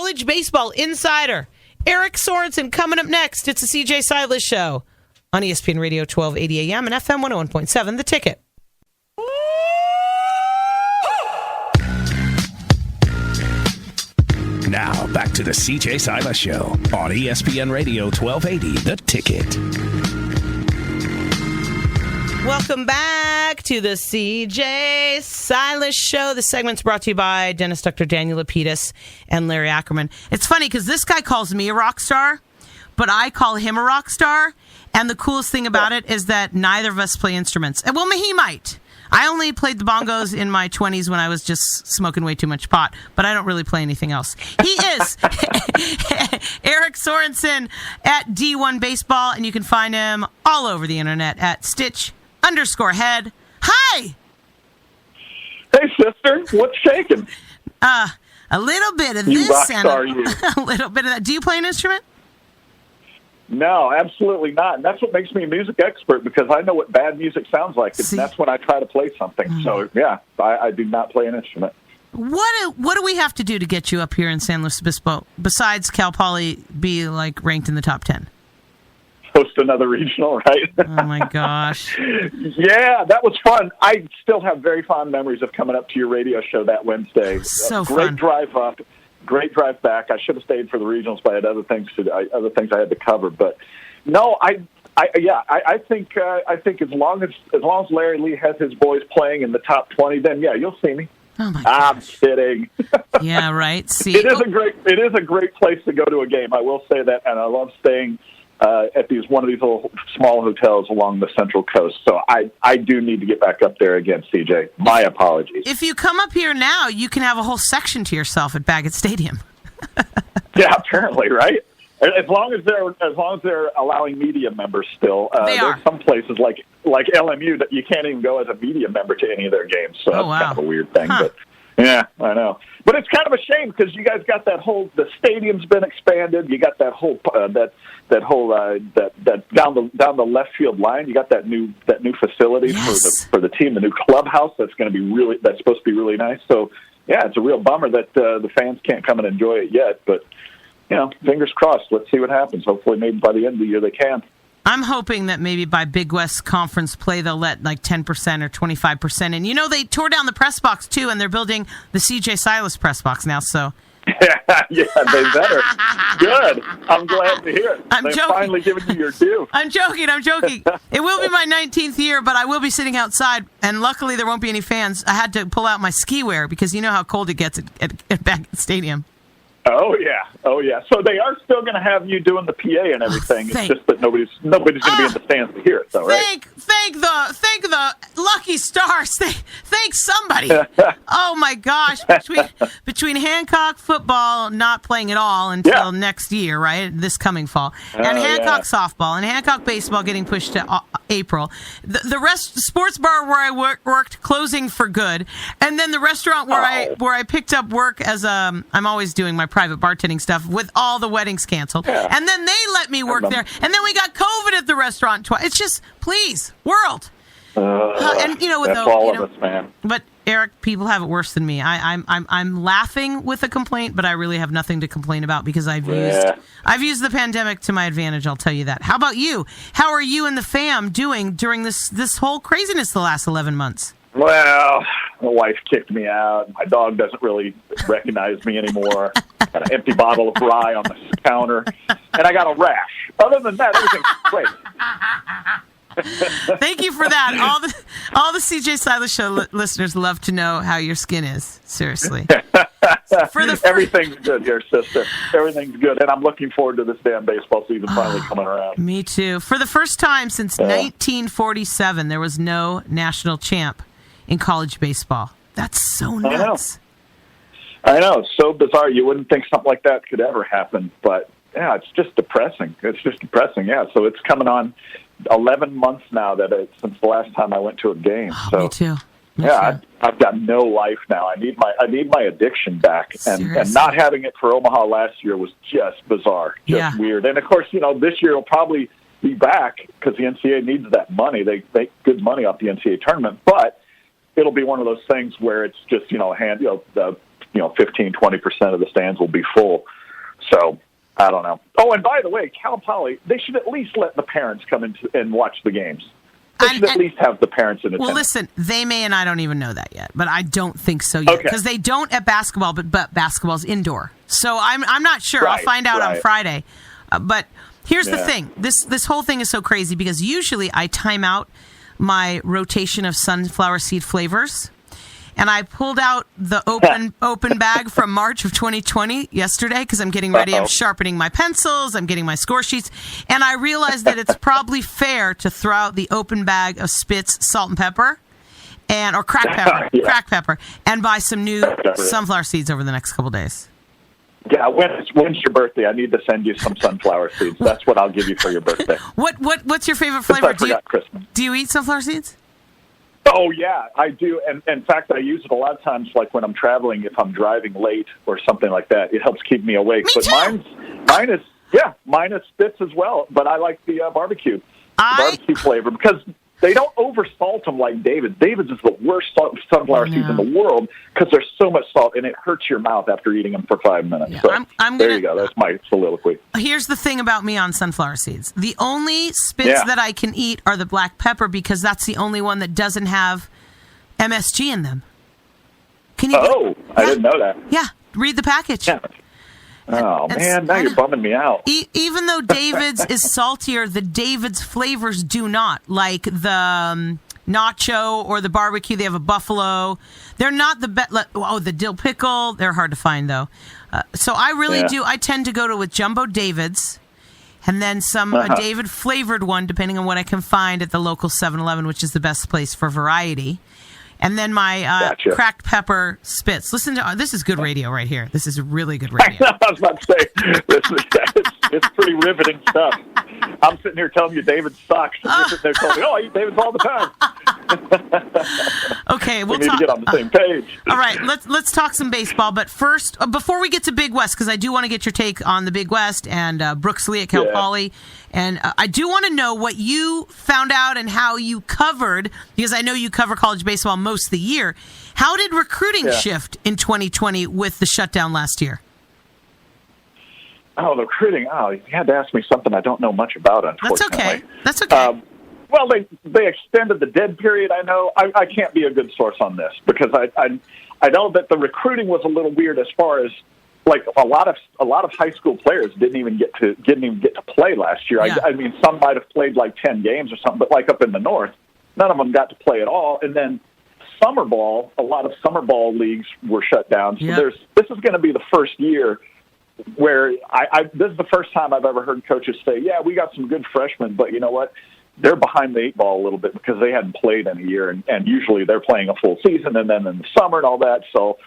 college baseball insider Eric Sorenson coming up next. It's the CJ Silas Show on ESPN Radio 1280 AM and FM 101.7, The Ticket. Now, back to the CJ Silas Show on ESPN Radio 1280, The Ticket. Welcome back to the CJ Silas Show. This segment's brought to you by dentist Dr. Daniel Lapidus and Larry Ackerman. It's funny because this guy calls me a rock star, but I call him a rock star. And the coolest thing about it is that neither of us play instruments. Well, he might. I only played the bongos in my 20s when I was just smoking way too much pot, but I don't really play anything else. He is Eric Sorenson at D1 Baseball, and you can find him all over the internet at Stitch_head. Hi! Hey, sister. What's shaking? A little bit of you this rock and star, you. a little bit of that. Do you play an instrument? No, absolutely not. And that's what makes me a music expert, because I know what bad music sounds like. And that's when I try to play something. So, yeah, I do not play an instrument. What do we have to do to get you up here in San Luis Obispo, besides Cal Poly be, ranked in the top 10? Host another regional, right? Oh, my gosh. Yeah, that was fun. I still have very fond memories of coming up to your radio show that Wednesday. So great fun. Drive up. Great drive back. I should have stayed for the regionals, but I had other things I had to cover. But no, I think as long as Larry Lee has his boys playing in the top 20, then yeah, you'll see me. Oh my I'm gosh. kidding. Yeah, right. See, it is a great place to go to a game. I will say that, and I love staying at one of these little small hotels along the Central Coast. So I do need to get back up there again, CJ. My apologies. If you come up here now, you can have a whole section to yourself at Baggett Stadium. Yeah, apparently, right? As long as they're allowing media members still. There's some places like LMU that you can't even go as a media member to any of their games. So that's kind of a weird thing. Huh. But yeah, I know. But it's kind of a shame because you guys got the stadium's been expanded. You got that whole down the left field line. You got that new facility for the team, the new clubhouse that's supposed to be really nice. So yeah, it's a real bummer that the fans can't come and enjoy it yet. But fingers crossed. Let's see what happens. Hopefully, maybe by the end of the year they can. I'm hoping that maybe by Big West Conference play, they'll let 10% or 25% in. They tore down the press box, too, and they're building the CJ Silas press box now, so. Yeah, they better. Good. I'm glad to hear it. They've finally given you your due. I'm joking. It will be my 19th year, but I will be sitting outside, and luckily there won't be any fans. I had to pull out my ski wear because you know how cold it gets at Baggett Stadium. Oh yeah. So they are still going to have you doing the PA and everything. It's just that nobody's going to be in the stands to hear it, though, right? Thank the lucky stars. Thank somebody. Oh my gosh! Between Hancock football not playing at all until next year, right? This coming fall, and Hancock softball and Hancock baseball getting pushed to April. The sports bar where I worked closing for good, and then the restaurant where I picked up work as I'm always doing my private bartending stuff with all the weddings canceled. Yeah. And then they let me work there. And then we got COVID at the restaurant twice. It's just, please, world. And that's all of us, man. But Eric, people have it worse than me. I'm laughing with a complaint, but I really have nothing to complain about because I've used the pandemic to my advantage. I'll tell you that. How about you? How are you and the fam doing during this whole craziness the last 11 months? Well, my wife kicked me out. My dog doesn't really recognize me anymore. Got an empty bottle of rye on the counter, and I got a rash. Other than that, everything's great. Thank you for that. All the CJ Silas Show listeners love to know how your skin is. Seriously. Everything's good here, sister. Everything's good, and I'm looking forward to this damn baseball season finally coming around. Me too. For the first time since 1947, there was no national champ in college baseball. That's so nuts. I know. It's so bizarre. You wouldn't think something like that could ever happen, but yeah, it's just depressing. Yeah, so it's coming on 11 months now since the last time I went to a game. So me too. I've got no life now. I need my addiction back, and not having it for Omaha last year was just bizarre, weird. And of course, this year will probably be back because the NCAA needs that money. They make good money off the NCAA tournament, but it'll be one of those things where it's just 15-20% of the stands will be full. So I don't know. Oh, and by the way, Cal Poly, they should at least let the parents come in and watch the games. They should at least have the parents in attendance. Well, listen, they may, and I don't even know that yet, but I don't think so yet because they don't at basketball, but basketball's indoor. So I'm not sure. Right, I'll find out on Friday. But here's the thing: this whole thing is so crazy because usually I time out my rotation of sunflower seed flavors. And I pulled out the open bag from March of 2020 yesterday because I'm getting ready. I'm sharpening my pencils. I'm getting my score sheets. And I realized that it's probably fair to throw out the open bag of Spitz salt and pepper or cracked pepper, and buy some new sunflower seeds over the next couple days. Yeah, when's your birthday? I need to send you some sunflower seeds. That's what I'll give you for your birthday. What's your favorite flavor? Christmas. Do you eat sunflower seeds? Oh, yeah, I do. And in fact, I use it a lot of times, like when I'm traveling, if I'm driving late or something like that. It helps keep me awake. Me too. Mine is Spitz as well, but I like the barbecue flavor because they don't over-salt them like David's. David's is the worst sunflower seeds in the world because there's so much salt, and it hurts your mouth after eating them for 5 minutes. Yeah, so there you go. That's my soliloquy. Here's the thing about me on sunflower seeds. The only Spitz that I can eat are the black pepper because that's the only one that doesn't have MSG in them. Can you? I didn't know that. Yeah, read the package. Yeah. Oh, man, now you're bumming me out. Even though David's is saltier, the David's flavors do not. Like the nacho or the barbecue, they have a buffalo. They're not the best. The dill pickle, they're hard to find, though. So I really do. I tend to go with Jumbo David's and then a David-flavored one, depending on what I can find at the local 7-Eleven, which is the best place for variety. And then my cracked pepper Spitz. Listen to this is good radio right here. This is really good radio. I was about to say, it's pretty riveting stuff. I'm sitting here telling you David sucks. And you're sitting there telling me, I eat David's all the time. Okay, we need to get on the same page. All right, let's talk some baseball. But first, before we get to Big West, because I do want to get your take on the Big West and Brooks Lee at Cal Poly. And I do want to know what you found out and how you covered, because I know you cover college baseball most of the year. How did recruiting shift in 2020 with the shutdown last year? Oh, the recruiting. Oh, you had to ask me something I don't know much about, unfortunately. That's okay. Well, they extended the dead period. I know. I can't be a good source on this because I know that the recruiting was a little weird as far as like a lot of high school players didn't even get to play last year. I mean, some might have played like 10 games or something, but like up in the north, none of them got to play at all. And then summer ball, a lot of summer ball leagues were shut down. So this is going to be the first year where this is the first time I've ever heard coaches say, "Yeah, we got some good freshmen, but you know what? They're behind the eight ball a little bit because they hadn't played in a year, and usually they're playing a full season, and then in the summer and all that." So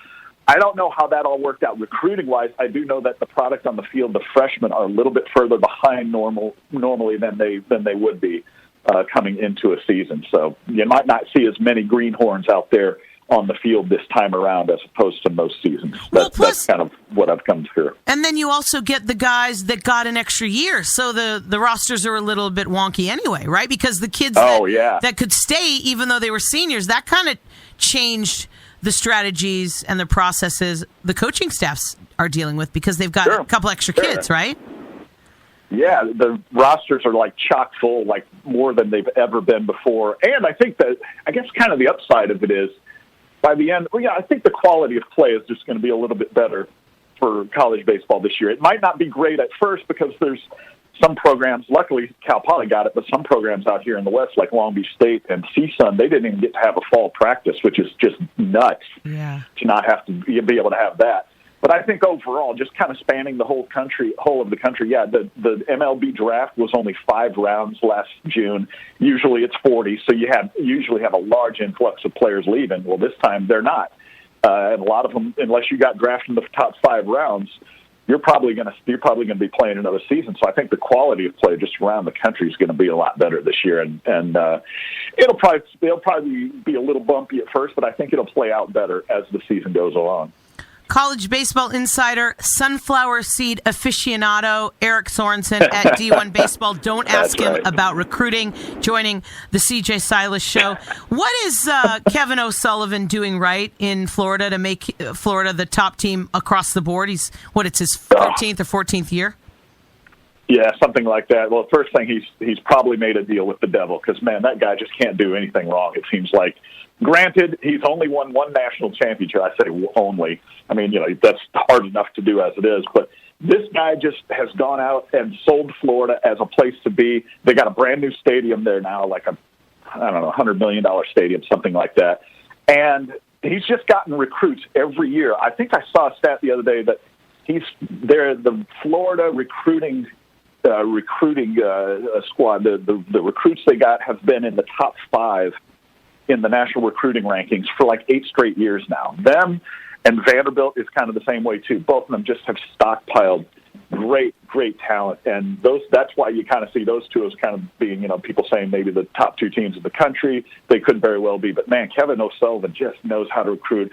I don't know how that all worked out recruiting-wise. I do know that the product on the field, the freshmen, are a little bit further behind normally than they would be coming into a season. So you might not see as many greenhorns out there on the field this time around as opposed to most seasons. That's kind of what I've come to hear. And then you also get the guys that got an extra year. So the rosters are a little bit wonky anyway, right? Because the kids that could stay even though they were seniors, that kind of changed the strategies and the processes the coaching staffs are dealing with because they've got a couple extra kids, right? Yeah, the rosters are like chock full, like more than they've ever been before. And I think that, I guess kind of the upside of it is, by the end, I think the quality of play is just going to be a little bit better for college baseball this year. It might not be great at first because there's some programs, luckily Cal Poly got it, but some programs out here in the West, like Long Beach State and CSUN, they didn't even get to have a fall practice, which is just nuts to not have to be able to have that. But I think overall, just kind of spanning the whole of the country, the MLB draft was only 5 rounds last June. Usually it's 40, so you usually have a large influx of players leaving. Well, this time they're not. And a lot of them, unless you got drafted in the top 5 rounds, you're probably going to be playing another season. So I think the quality of play just around the country is going to be a lot better this year, and it'll probably be a little bumpy at first, but I think it'll play out better as the season goes along. college baseball insider, sunflower seed aficionado, Eric Sorenson at D1 Baseball. Don't ask him about recruiting, joining the CJ Silas Show. What is Kevin O'Sullivan doing right in Florida to make Florida the top team across the board? It's his 13th or 14th year? Yeah, something like that. Well, first thing, he's probably made a deal with the devil because, man, that guy just can't do anything wrong, it seems like. Granted, he's only won one national championship. I say only. I mean, that's hard enough to do as it is. But this guy just has gone out and sold Florida as a place to be. They got a brand new stadium there now, like $100 million stadium, something like that. And he's just gotten recruits every year. I think I saw a stat the other day that the Florida recruiting squad, the recruits they got have been in the top 5 in the national recruiting rankings for like 8 straight years now. Them and Vanderbilt is kind of the same way too. Both of them just have stockpiled great talent, and that's why you kind of see those two as kind of being, people saying maybe the top 2 teams in the country. They could very well be, but man, Kevin O'Sullivan just knows how to recruit.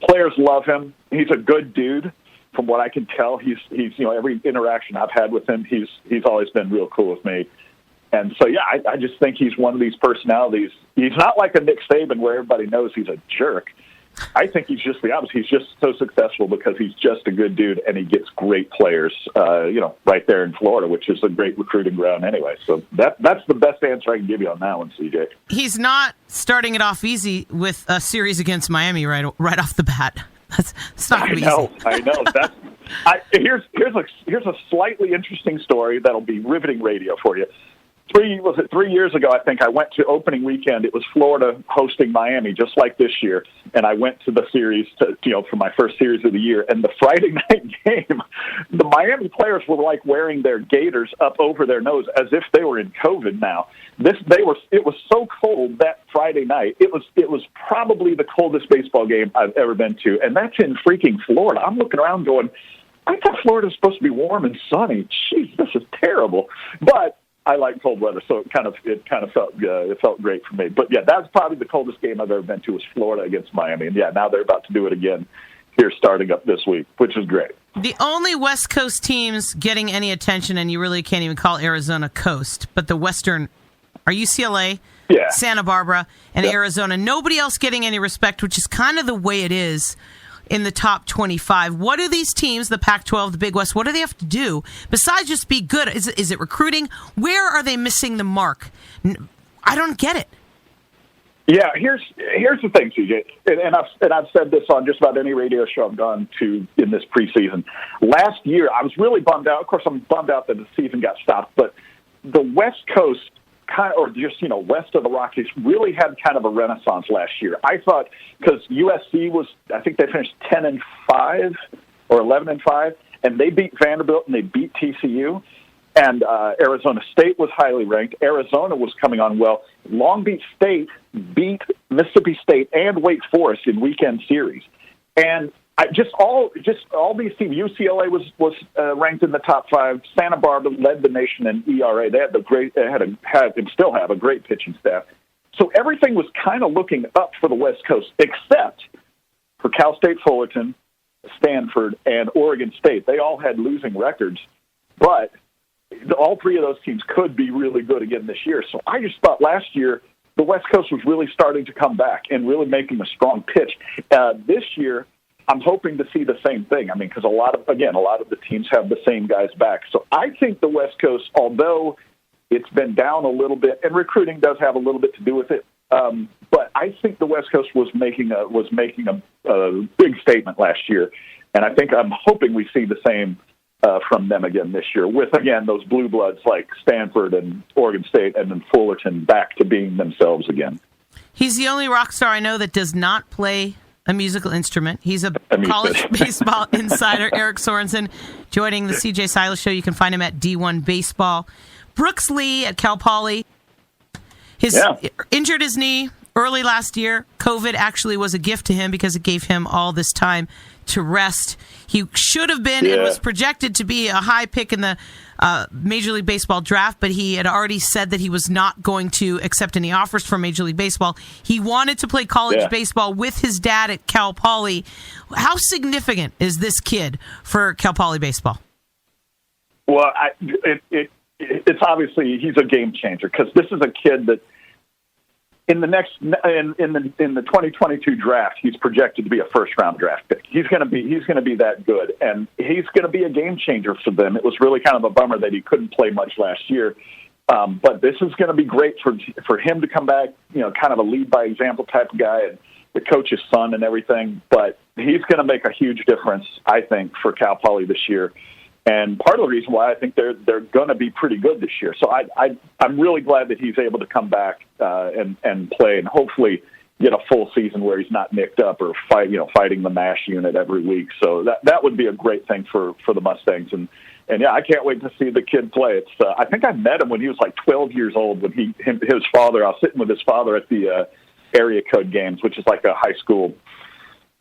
Players love him. He's a good dude. From what I can tell, he's every interaction I've had with him, he's always been real cool with me. And so, yeah, I just think he's one of these personalities. He's not like a Nick Saban where everybody knows he's a jerk. I think he's just the opposite. He's just so successful because he's just a good dude, and he gets great players, right there in Florida, which is a great recruiting ground anyway. So that's the best answer I can give you on that one, CJ. He's not starting it off easy with a series against Miami right off the bat. It's not going to be easy. I know. Here's a slightly interesting story that'll be riveting radio for you. 3 years ago, I think, I went to opening weekend. It was Florida hosting Miami, just like this year. And I went to the series for my first series of the year. And the Friday night game, the Miami players were like wearing their gaiters up over their nose as if they were in COVID now. It was so cold that Friday night. It was probably the coldest baseball game I've ever been to. And that's in freaking Florida. I'm looking around going, I thought Florida was supposed to be warm and sunny. Jeez, this is terrible. But I like cold weather, so it kind of felt great for me. But yeah, that's probably the coldest game I've ever been to was Florida against Miami. And yeah, now they're about to do it again here starting up this week, which is great. The only West Coast teams getting any attention, and you really can't even call Arizona coast, but the Western are UCLA, Santa Barbara, and Arizona. Nobody else getting any respect, which is kind of the way it is in the top 25. What do these teams, the Pac-12, the Big West, what do they have to do besides just be good? Is it recruiting? Where are they missing the mark? I don't get it. Yeah, here's the thing, CJ, and I've said this on just about any radio show I've gone to in this preseason. Last year, I was really bummed out. Of course, I'm bummed out that the season got stopped, but the West Coast, west of the Rockies, really had kind of a renaissance last year. I thought because USC I think they finished 10-5 or 11-5, and they beat Vanderbilt and they beat TCU, and Arizona State was highly ranked. Arizona was coming on well. Long Beach State beat Mississippi State and Wake Forest in weekend series, and all these teams. UCLA was ranked in the top 5. Santa Barbara led the nation in ERA. They had and still have a great pitching staff. So everything was kind of looking up for the West Coast, except for Cal State Fullerton, Stanford, and Oregon State. They all had losing records, but all 3 of those teams could be really good again this year. So I just thought last year the West Coast was really starting to come back and really making a strong pitch. This year, I'm hoping to see the same thing. I mean, because a lot of the teams have the same guys back. So I think the West Coast, although it's been down a little bit, and recruiting does have a little bit to do with it, but I think the West Coast was making a big statement last year, and I'm hoping we see the same from them again this year. With again those blue bloods like Stanford and Oregon State, and then Fullerton back to being themselves again. He's the only rock star I know that does not play a musical instrument. He's a college baseball insider, Eric Sorenson, joining the CJ Silas Show. You can find him at D1 Baseball. Brooks Lee at Cal Poly. Injured his knee early last year. COVID actually was a gift to him because it gave him all this time to rest. He should have been and was projected to be a high pick in the Major League Baseball draft, but he had already said that he was not going to accept any offers from Major League Baseball. He wanted to play college baseball with his dad at Cal Poly. How significant is this kid for Cal Poly baseball? Well, it's obviously he's a game changer because this is a kid that in the 2022 draft, he's projected to be a first-round draft pick. He's going to be that good, and he's going to be a game changer for them. It was really kind of a bummer that he couldn't play much last year, but this is going to be great for him to come back. Kind of a lead by example type of guy, and the coach's son and everything. But he's going to make a huge difference, I think, for Cal Poly this year. And part of the reason why I think they're going to be pretty good this year. So I'm really glad that he's able to come back and play and hopefully get a full season where he's not nicked up or fighting the MASH unit every week. So that would be a great thing for the Mustangs. And yeah, I can't wait to see the kid play. It's I think I met him when he was like 12 years old. When his father, I was sitting with his father at the area code games, which is like a high school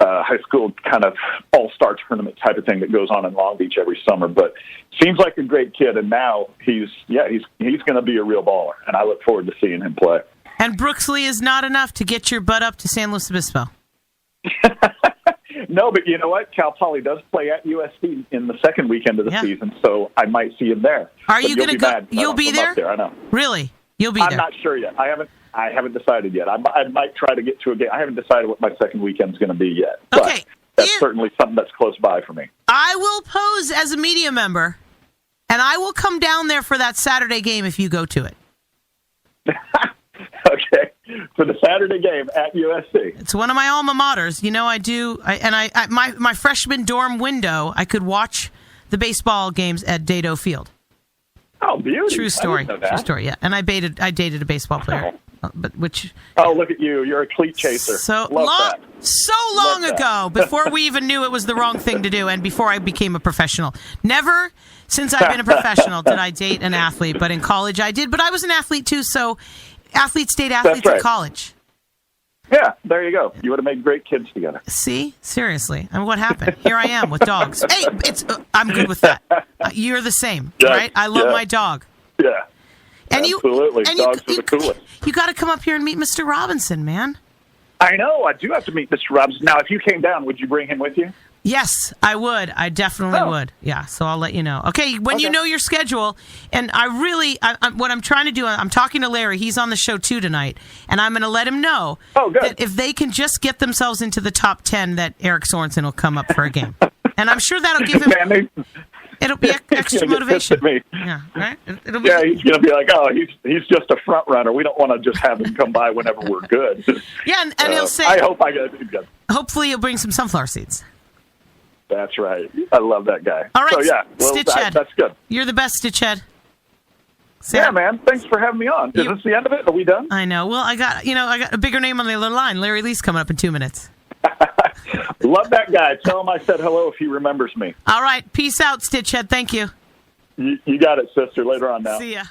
kind of all-star tournament type of thing that goes on in Long Beach every summer. But seems like a great kid, and now he's going to be a real baller, and I look forward to seeing him play. And Brooksley is not enough to get your butt up to San Luis Obispo. No, but you know what? Cal Poly does play at USC in the second weekend of the season, so I might see him there. Are you going to go? You'll be there? I know. Really? You'll be there? I'm not sure yet. I haven't decided yet. I might try to get to a game. I haven't decided what my second weekend's going to be yet. Okay. But that's certainly something that's close by for me. I will pose as a media member, and I will come down there for that Saturday game if you go to it. Okay. For the Saturday game at USC. It's one of my alma maters. I do. My freshman dorm window, I could watch the baseball games at Dado Field. Oh, beautiful. True story. True story, yeah. And I dated a baseball player. Oh, look at you! You're a cleat chaser. So long ago, before we even knew it was the wrong thing to do, and before I became a professional. Never since I've been a professional did I date an athlete, but in college I did. But I was an athlete too, so athletes date athletes in college. Yeah, there you go. You would have made great kids together. See, seriously, and what happened? Here I am with dogs. Hey, I'm good with that. You're the same, right? I love my dog. Yeah. And absolutely. Dogs are the coolest. You got to come up here and meet Mr. Robinson, man. I know. I do have to meet Mr. Robinson. Now, if you came down, would you bring him with you? Yes, I would. I definitely would. Yeah, so I'll let you know. Okay, when you know your schedule, and what I'm trying to do, I'm talking to Larry. He's on the show too tonight, and I'm going to let him know that if they can just get themselves into the top 10, that Eric Sorenson will come up for a game. And I'm sure that'll give him... It'll be extra motivation. Yeah, right? It'll be, he's going to be like, oh, he's just a front runner. We don't want to just have him come by whenever we're good. Yeah, and he'll say... I hope I get it good. Hopefully he'll bring some sunflower seeds. That's right. I love that guy. All right, so, Stitchhead. That's good. You're the best, Stitchhead. Yeah, man. Thanks for having me on. Is this the end of it? Are we done? I know. Well, I got a bigger name on the other line. Larry Lee's coming up in 2 minutes. Love that guy. Tell him I said hello if he remembers me. All right. Peace out, Stitchhead. Thank you. You got it, sister. Later on now. See ya.